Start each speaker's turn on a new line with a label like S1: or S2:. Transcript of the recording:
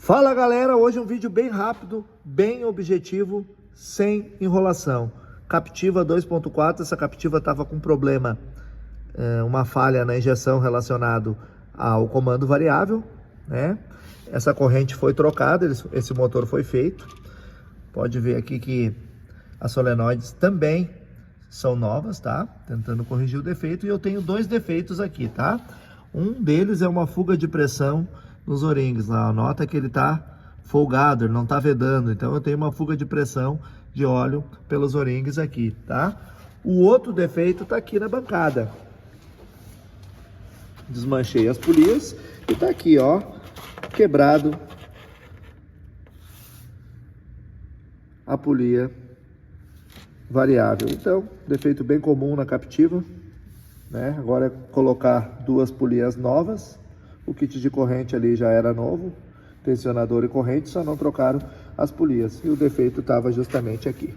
S1: Fala galera, hoje é um vídeo bem rápido, bem objetivo, sem enrolação. Captiva 2.4, essa captiva estava com problema, uma falha na injeção relacionado ao comando variável, né? Essa corrente foi trocada, esse motor foi feito. Pode ver aqui que as solenoides também são novas, tá? Tentando corrigir o defeito, e eu tenho dois defeitos aqui, tá? Um deles é uma fuga de pressão nos O-rings. Nota que ele tá folgado, ele não tá vedando, então eu tenho uma fuga de pressão de óleo pelos O-rings aqui, tá? O outro defeito tá aqui na bancada. Desmanchei as polias e tá aqui, ó, quebrado a polia variável. Então, defeito bem comum na Captiva, né? Agora é colocar duas polias novas. O kit de corrente ali já era novo, tensionador e corrente, só não trocaram as polias. E o defeito estava justamente aqui.